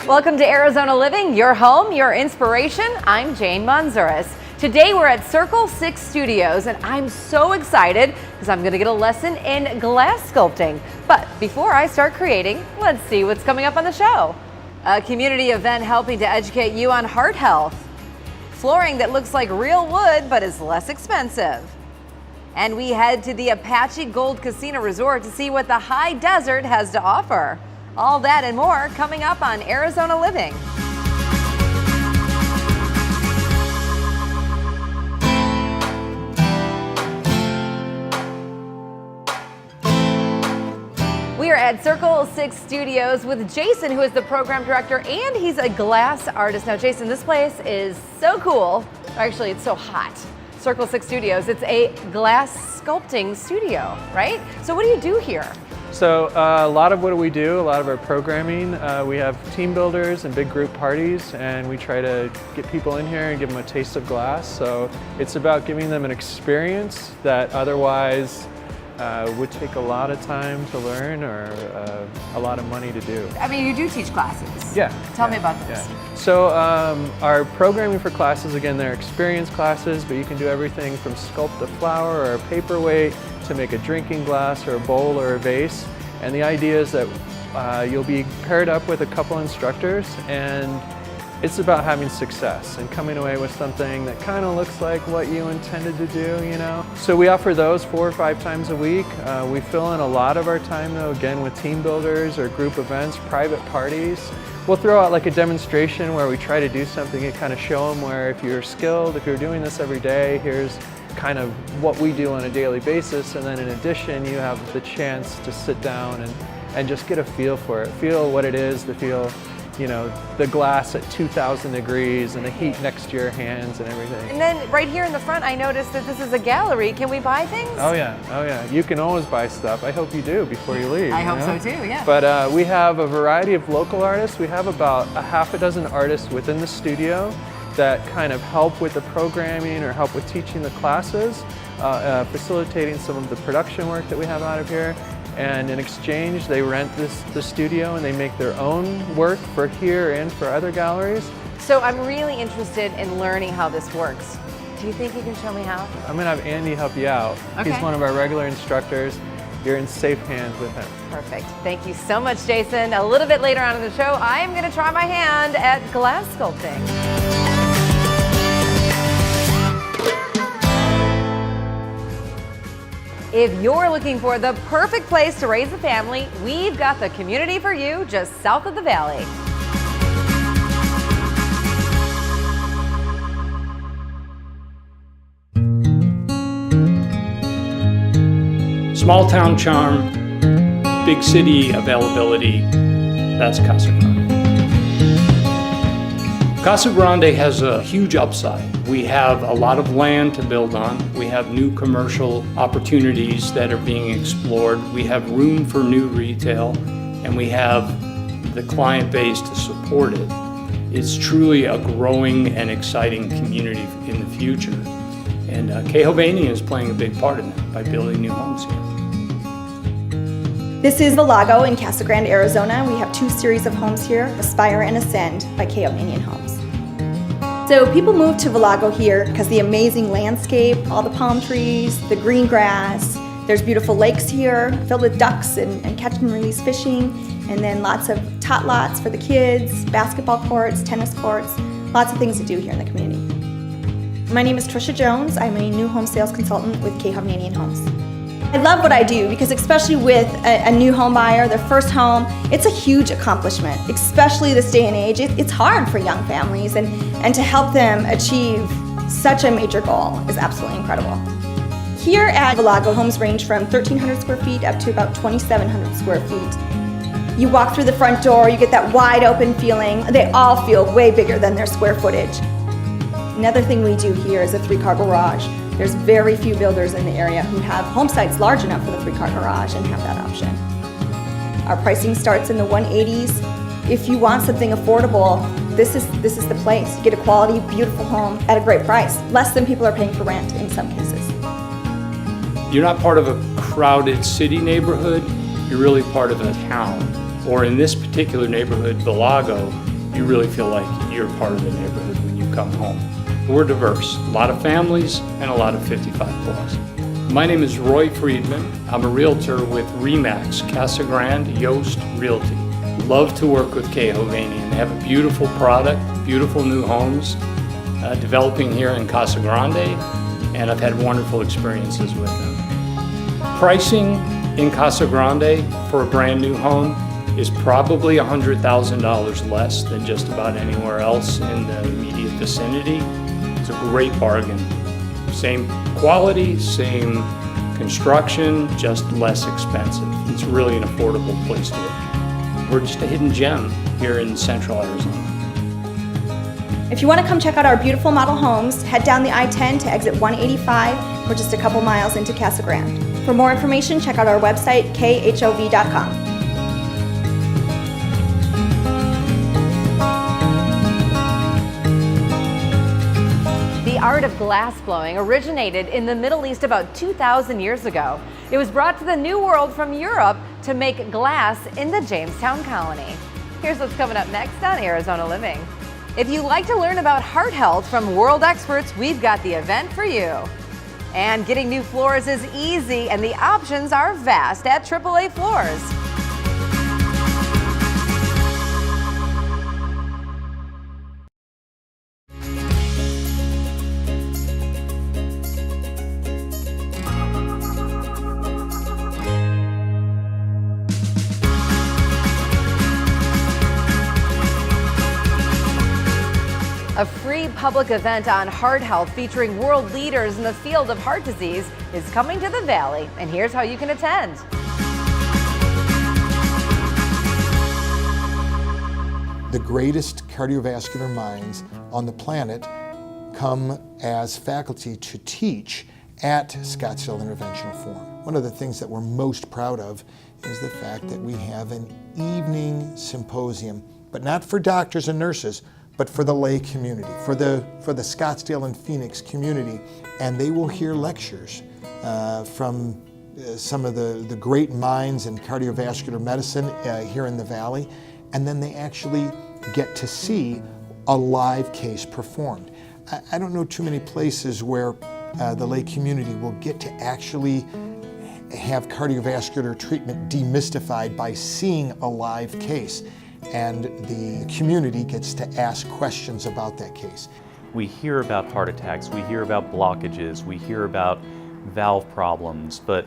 Welcome to Arizona Living, your home, your inspiration. I'm Jane Monzures. Today we're at Circle 6 Studios and I'm so excited because I'm going to get a lesson in glass sculpting. But before I start creating, let's see what's coming up on the show. A community event helping to educate you on heart health. Flooring that looks like real wood but is less expensive. And we head to the Apache Gold Casino Resort to see what the high desert has to offer. All that and more coming up on Arizona Living. We are at Circle 6 Studios with Jason, who is the program director, and he's a glass artist. Now, Jason, this place is so cool. Actually, it's so hot. Circle 6 Studios, it's a glass sculpting studio, right? So what do you do here? So a lot of what we do, a lot of our programming, we have team builders and big group parties, and we try to get people in here and give them a taste of glass. So it's about giving them an experience that otherwise would take a lot of time to learn or a lot of money to do. I mean, you do teach classes. Yeah. Tell me about this. Yeah. So our programming for classes, again, they're experience classes, but you can do everything from sculpt a flower or a paperweight to make a drinking glass or a bowl or a vase. And the idea is that you'll be paired up with a couple instructors, and it's about having success and coming away with something that kind of looks like what you intended to do, you know? So we offer those 4 or 5 times a week. We fill in a lot of our time, though, again, with team builders or group events, private parties. We'll throw out like a demonstration where we try to do something and kind of show them where if you're skilled, if you're doing this every day, here's kind of what we do on a daily basis. And then in addition, you have the chance to sit down and just get a feel for it. Feel what it is to feel, you know, the glass at 2,000 degrees and the heat next to your hands and everything. And then right here in the front, I noticed that this is a gallery. Can we buy things? Oh yeah. You can always buy stuff. I hope you do before you leave. I hope so too, yeah. But we have a variety of local artists. We have about a half a dozen artists within the studio that kind of help with the programming or help with teaching the classes, facilitating some of the production work that we have out of here. And in exchange, they rent the studio and they make their own work for here and for other galleries. So I'm really interested in learning how this works. Do you think you can show me how? I'm gonna have Andy help you out. Okay. He's one of our regular instructors. You're in safe hands with him. Perfect. Thank you so much, Jason. A little bit later on in the show, I'm gonna try my hand at glass sculpting. If you're looking for the perfect place to raise a family, we've got the community for you just south of the valley. Small town charm, big city availability, that's Casa Grande. Casa Grande has a huge upside. We have a lot of land to build on. We have new commercial opportunities that are being explored. We have room for new retail, and we have the client base to support it. It's truly a growing and exciting community in the future. And Hovania is playing a big part in that by building new homes here. This is the Lago in Casa Grande, Arizona. We have 2 series of homes here, Aspire and Ascend by Hovania Homes. So people move to Valago here because the amazing landscape, all the palm trees, the green grass. There's beautiful lakes here filled with ducks and catch and release fishing, and then lots of tot lots for the kids, basketball courts, tennis courts, lots of things to do here in the community. My name is Trisha Jones. I'm a new home sales consultant with Hovania Homes. I love what I do because especially with a new home buyer, their first home, it's a huge accomplishment, especially this day and age. It's hard for young families, and to help them achieve such a major goal is absolutely incredible. Here at Valago, homes range from 1,300 square feet up to about 2,700 square feet. You walk through the front door, you get that wide open feeling. They all feel way bigger than their square footage. Another thing we do here is a 3-car garage. There's very few builders in the area who have home sites large enough for the 3-car garage and have that option. Our pricing starts in the 180s. If you want something affordable, this is the place. You get a quality, beautiful home at a great price, less than people are paying for rent in some cases. You're not part of a crowded city neighborhood, you're really part of a town. Or in this particular neighborhood, Valago, you really feel like you're part of the neighborhood when you come home. We're diverse, a lot of families and a lot of 55 plus. My name is Roy Friedman. I'm a realtor with RE/MAX, Casa Grande, Yost Realty. Love to work with Kay Hovanian. They have a beautiful product, beautiful new homes developing here in Casa Grande, and I've had wonderful experiences with them. Pricing in Casa Grande for a brand new home is probably $100,000 less than just about anywhere else in the immediate vicinity. It's a great bargain. Same quality, same construction, just less expensive. It's really an affordable place to live. We're just a hidden gem here in central Arizona. If you want to come check out our beautiful model homes, head down the I-10 to exit 185. We're just a couple miles into Casa Grande. For more information, check out our website, khov.com. The art of glass blowing originated in the Middle East about 2,000 years ago. It was brought to the New World from Europe to make glass in the Jamestown colony. Here's what's coming up next on Arizona Living. If you like to learn about heart health from world experts, we've got the event for you. And getting new floors is easy, and the options are vast at AAA Floors. A free public event on heart health featuring world leaders in the field of heart disease is coming to the Valley, and here's how you can attend. The greatest cardiovascular minds on the planet come as faculty to teach at Scottsdale Interventional Forum. One of the things that we're most proud of is the fact that we have an evening symposium, but not for doctors and nurses, but for the lay community, for the Scottsdale and Phoenix community. And they will hear lectures from some of the great minds in cardiovascular medicine here in the Valley. And then they actually get to see a live case performed. I don't know too many places where the lay community will get to actually have cardiovascular treatment demystified by seeing a live case. And the community gets to ask questions about that case. We hear about heart attacks, we hear about blockages, we hear about valve problems, but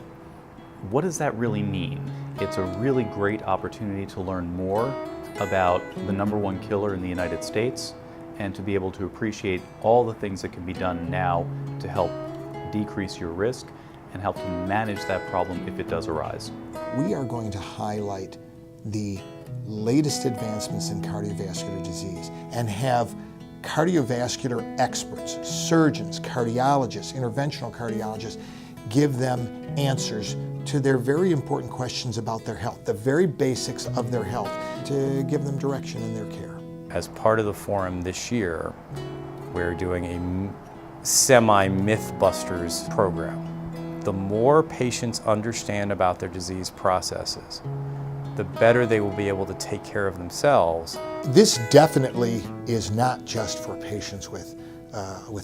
what does that really mean? It's a really great opportunity to learn more about the #1 killer in the United States and to be able to appreciate all the things that can be done now to help decrease your risk and help to manage that problem if it does arise. We are going to highlight the latest advancements in cardiovascular disease and have cardiovascular experts, surgeons, cardiologists, interventional cardiologists, give them answers to their very important questions about their health, the very basics of their health, to give them direction in their care. As part of the forum this year, we're doing a semi-Mythbusters program. The more patients understand about their disease processes, the better they will be able to take care of themselves. This definitely is not just for patients with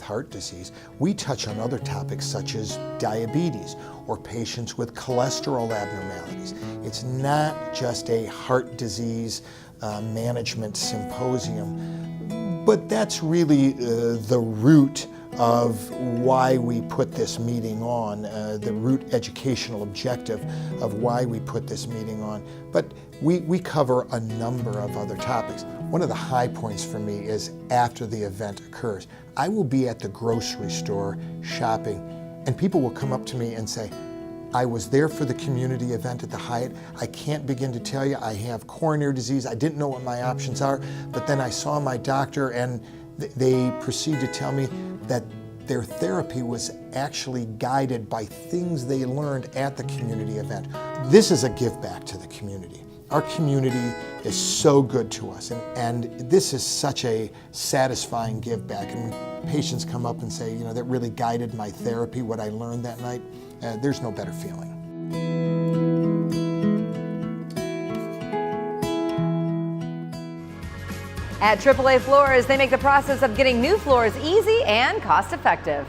heart disease. We touch on other topics such as diabetes or patients with cholesterol abnormalities. It's not just a heart disease management symposium, but that's really the root of why we put this meeting on, the root educational objective of why we put this meeting on. But we cover a number of other topics. One of the high points for me is after the event occurs, I will be at the grocery store shopping, and people will come up to me and say, I was there for the community event at the Hyatt. I can't begin to tell you, I have coronary disease. I didn't know what my options are, but then I saw my doctor and they proceed to tell me that their therapy was actually guided by things they learned at the community event. This is a give back to the community. Our community is so good to us, and this is such a satisfying give back. And when patients come up and say, you know, that really guided my therapy, what I learned that night, there's no better feeling. At AAA Floors, they make the process of getting new floors easy and cost-effective.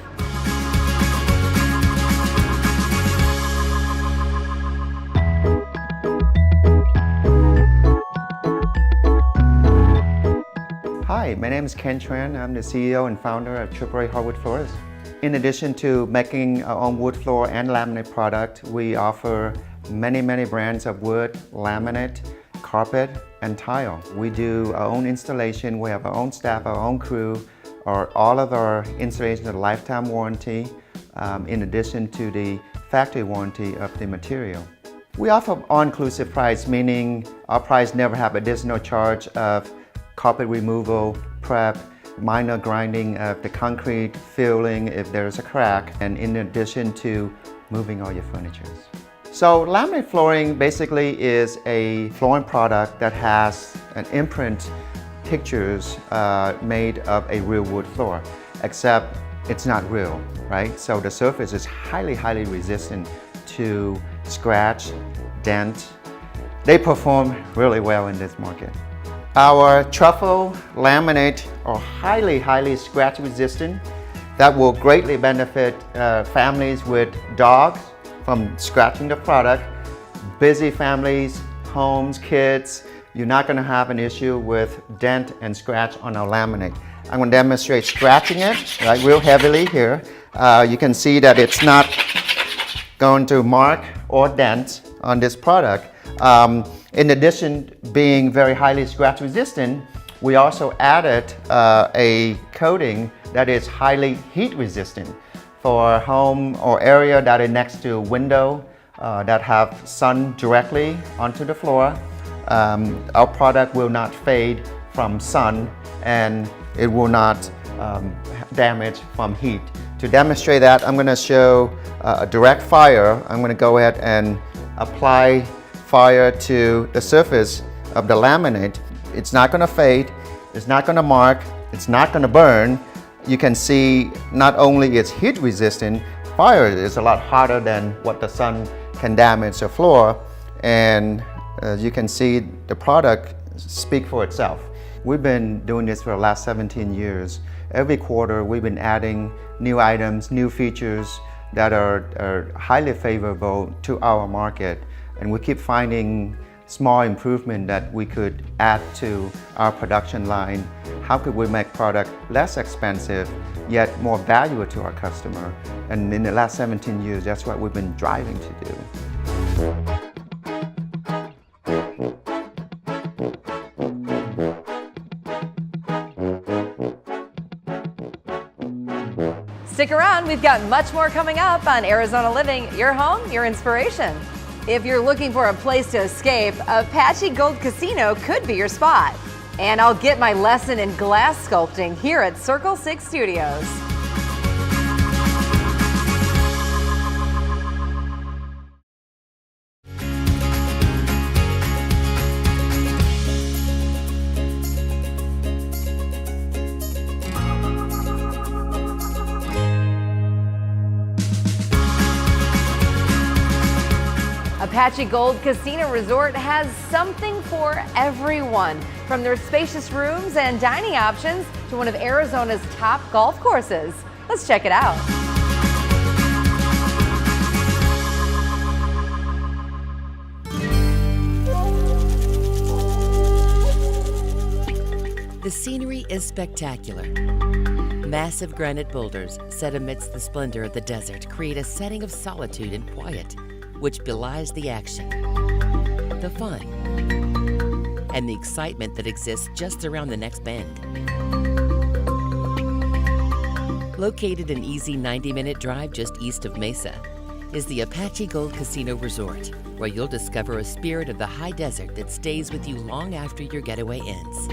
Hi, my name is Ken Tran. I'm the CEO and founder of AAA Hardwood Floors. In addition to making our own wood floor and laminate product, we offer many brands of wood, laminate, carpet, and tile. We do our own installation. We have our own staff, our own crew. All of our installations are lifetime warranty, in addition to the factory warranty of the material. We offer all-inclusive price, meaning our price never have additional charge of carpet removal, prep, minor grinding of the concrete, filling if there's a crack, and in addition to moving all your furniture. So laminate flooring basically is a flooring product that has an imprint pictures made of a real wood floor, except it's not real, right? So the surface is highly resistant to scratch, dent. They perform really well in this market. Our truffle laminate are highly scratch resistant. That will greatly benefit families with dogs from scratching the product. Busy families, homes, kids, you're not going to have an issue with dent and scratch on our laminate. I'm going to demonstrate scratching it real heavily here. You can see that it's not going to mark or dent on this product. In addition, being very highly scratch resistant, we also added a coating that is highly heat resistant for home or area that is next to a window that have sun directly onto the floor. Our product will not fade from sun and it will not damage from heat. To demonstrate that, I'm going to show a direct fire. I'm going to go ahead and apply fire to the surface of the laminate. It's not going to fade, it's not going to mark, it's not going to burn. You can see not only it's heat resistant, fire is a lot hotter than what the sun can damage the floor, and you can see the product speak for itself. We've been doing this for the last 17 years. Every quarter we've been adding new items, new features that are highly favorable to our market. And we keep finding small improvement that we could add to our production line. How could we make product less expensive, yet more valuable to our customer? And in the last 17 years, that's what we've been driving to do. Stick around, we've got much more coming up on Arizona Living, your home, your inspiration. If you're looking for a place to escape, Apache Gold Casino could be your spot. And I'll get my lesson in glass sculpting here at Circle 6 Studios. Apache Gold Casino Resort has something for everyone, from their spacious rooms and dining options to one of Arizona's top golf courses. Let's check it out. The scenery is spectacular. Massive granite boulders set amidst the splendor of the desert create a setting of solitude and quiet, which belies the action, the fun, and the excitement that exists just around the next bend. Located an easy 90-minute drive just east of Mesa is the Apache Gold Casino Resort, where you'll discover a spirit of the high desert that stays with you long after your getaway ends.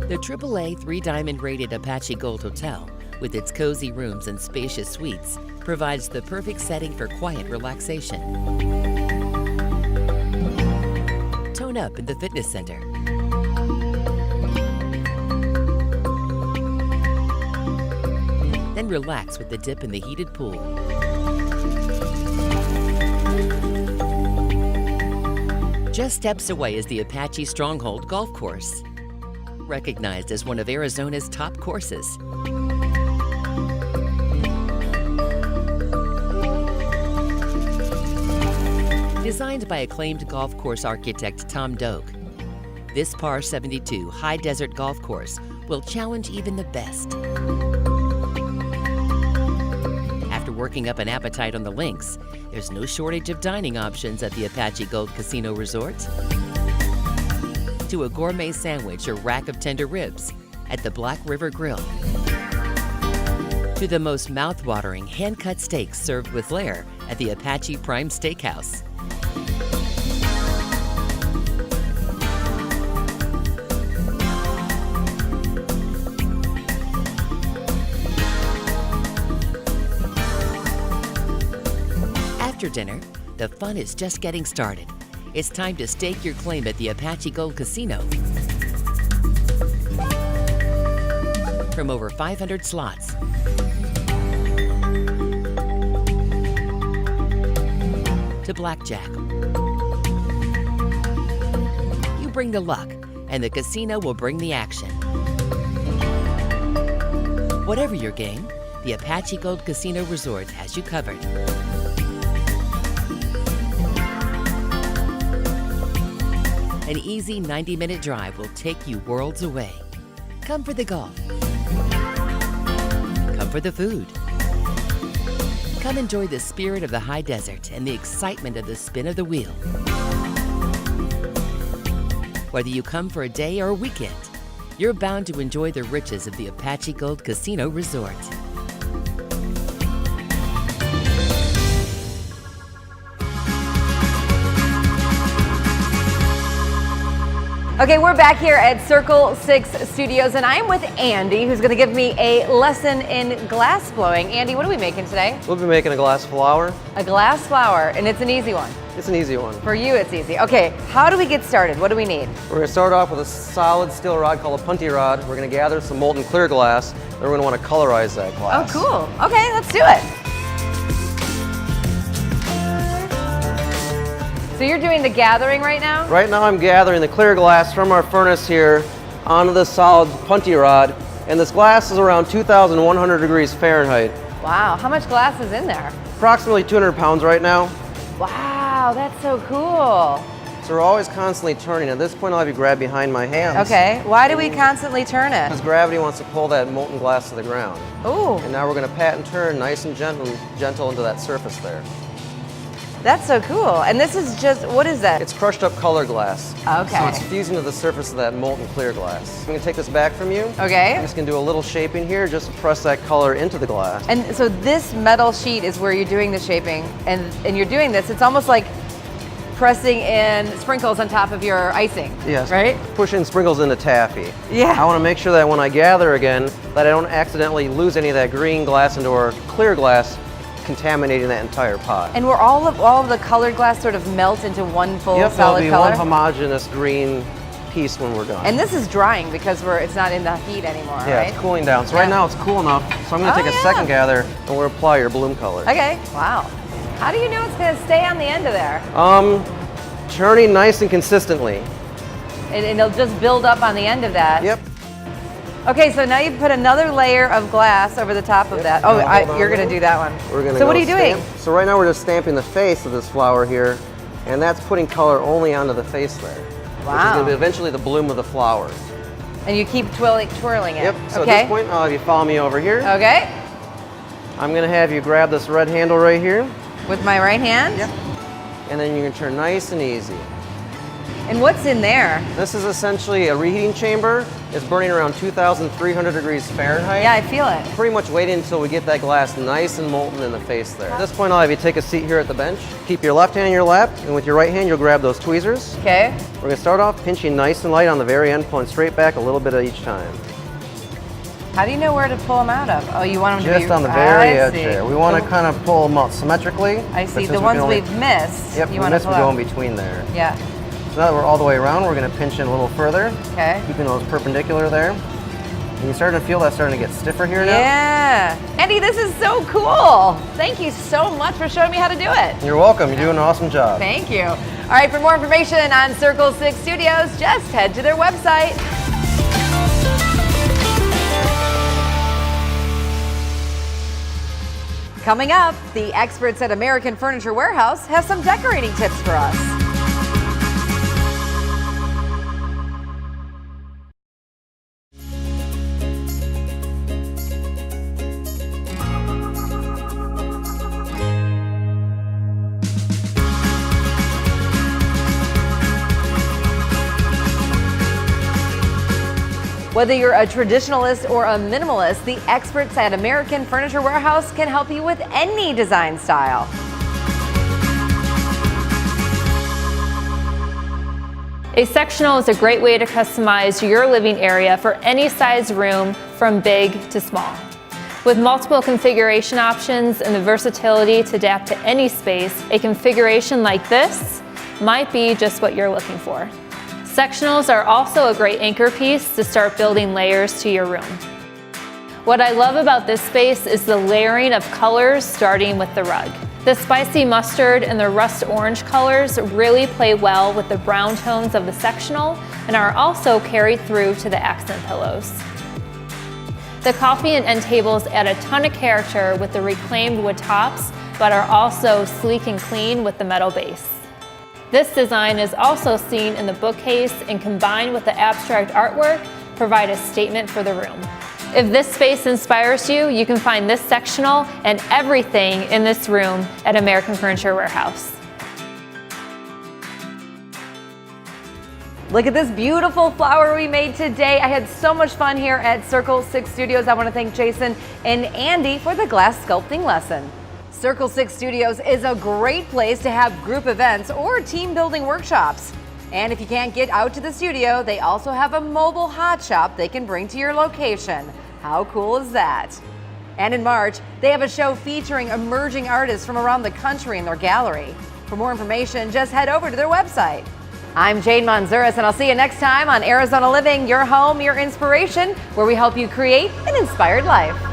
The AAA 3-diamond rated Apache Gold Hotel, with its cozy rooms and spacious suites, provides the perfect setting for quiet relaxation. Tone up in the fitness center. Then relax with the dip in the heated pool. Just steps away is the Apache Stronghold Golf Course, recognized as one of Arizona's top courses. Designed by acclaimed golf course architect Tom Doak, this par 72 high desert golf course will challenge even the best. After working up an appetite on the links, there's no shortage of dining options at the Apache Gold Casino Resort. To a gourmet sandwich or rack of tender ribs at the Black River Grill. To the most mouth-watering hand-cut steaks served with flair at the Apache Prime Steakhouse. After dinner, the fun is just getting started. It's time to stake your claim at the Apache Gold Casino. From over 500 slots to blackjack, you bring the luck, and the casino will bring the action. Whatever your game, the Apache Gold Casino Resort has you covered. An easy 90-minute drive will take you worlds away. Come for the golf. Come for the food. Come enjoy the spirit of the high desert and the excitement of the spin of the wheel. Whether you come for a day or a weekend, you're bound to enjoy the riches of the Apache Gold Casino Resort. Okay, we're back here at Circle 6 Studios, and I'm with Andy, who's going to give me a lesson in glass blowing. Andy, what are we making today? We'll be making a glass flower. A glass flower, and it's an easy one. It's an easy one. For you, it's easy. Okay, how do we get started? What do we need? We're going to start off with a solid steel rod called a punty rod. We're going to gather some molten clear glass, then we're going to want to colorize that glass. Oh, cool. Okay, let's do it. So you're doing the gathering right now? Right now I'm gathering the clear glass from our furnace here onto the solid punty rod, and this glass is around 2,100 degrees Fahrenheit. Wow, how much glass is in there? Approximately 200 pounds right now. Wow, that's so cool. So we're always constantly turning. At this point I'll have you grab behind my hands. Okay, why do we constantly turn it? Because gravity wants to pull that molten glass to the ground. Ooh. And now we're going to pat and turn nice and gentle into that surface there. That's so cool. And this is just, what is that? It's crushed up color glass. Okay. So it's fusing to the surface of that molten clear glass. I'm going to take this back from you. Okay. I'm just going to do a little shaping here just to press that color into the glass. And so this metal sheet is where you're doing the shaping, and you're doing this, it's almost like pressing in sprinkles on top of your icing. Yes. Right? Pushing sprinkles into taffy. Yeah. I want to make sure that when I gather again, that I don't accidentally lose any of that green glass into our clear glass, contaminating that entire pot. And where all of the colored glass sort of melt into one full Yep, solid there'll be color? one homogeneous green piece when we're done. And this is drying because it's not in the heat anymore, yeah, right? it's cooling down. So right now it's cool enough, so I'm going to take a second gather and we'll apply your bloom color. Okay, wow. How do you know it's going to stay on the end of there? Turning nice and consistently. And it'll just build up on the end of that? Yep. Okay, so now you've put another layer of glass over the top of that. Oh, you're going to do that one. We're gonna so what are you doing? So right now we're just stamping the face of this flower here, and that's putting color only onto the face there. Wow. Which is going to be eventually the bloom of the flower. And you keep twirling it. Yep, so okay. at this point, I'll have you follow me over here. Okay. I'm going to have you grab this red handle right here. With my right hand? Yep. And then you're going to turn nice and easy. And what's in there? This is essentially a reheating chamber. It's burning around 2,300 degrees Fahrenheit. Yeah, I feel it. Pretty much waiting until we get that glass nice and molten in the face there. At this point, I'll have you take a seat here at the bench. Keep your left hand in your lap, and with your right hand, you'll grab those tweezers. Okay. We're going to start off pinching nice and light on the very end, pulling straight back a little bit at each time. How do you know where to pull them out of? Oh, you want them to be... Just on the very edge there. We want to kind of pull them out symmetrically. I see. The ones we've missed, Yep, you want to pull we go out. in between there. Yeah. So now that we're all the way around, we're going to pinch in a little further. Okay. Keeping those perpendicular there. And you starting to feel that starting to get stiffer here now? Yeah. Andy, this is so cool. Thank you so much for showing me how to do it. You're welcome. You're doing an awesome job. Thank you. All right, for more information on Circle 6 Studios, just head to their website. Coming up, the experts at American Furniture Warehouse have some decorating tips for us. Whether you're a traditionalist or a minimalist, the experts at American Furniture Warehouse can help you with any design style. A sectional is a great way to customize your living area for any size room from big to small. With multiple configuration options and the versatility to adapt to any space, a configuration like this might be just what you're looking for. Sectionals are also a great anchor piece to start building layers to your room. What I love about this space is the layering of colors starting with the rug. The spicy mustard and the rust orange colors really play well with the brown tones of the sectional and are also carried through to the accent pillows. The coffee and end tables add a ton of character with the reclaimed wood tops, but are also sleek and clean with the metal base. This design is also seen in the bookcase and combined with the abstract artwork, provide a statement for the room. If this space inspires you, you can find this sectional and everything in this room at American Furniture Warehouse. Look at this beautiful flower we made today. I had so much fun here at Circle 6 Studios. I want to thank Jason and Andy for the glass sculpting lesson. Circle 6 Studios is a great place to have group events or team building workshops. And if you can't get out to the studio, they also have a mobile hot shop they can bring to your location. How cool is that? And in March, they have a show featuring emerging artists from around the country in their gallery. For more information, just head over to their website. I'm Jane Monzures, and I'll see you next time on Arizona Living, your home, your inspiration, where we help you create an inspired life.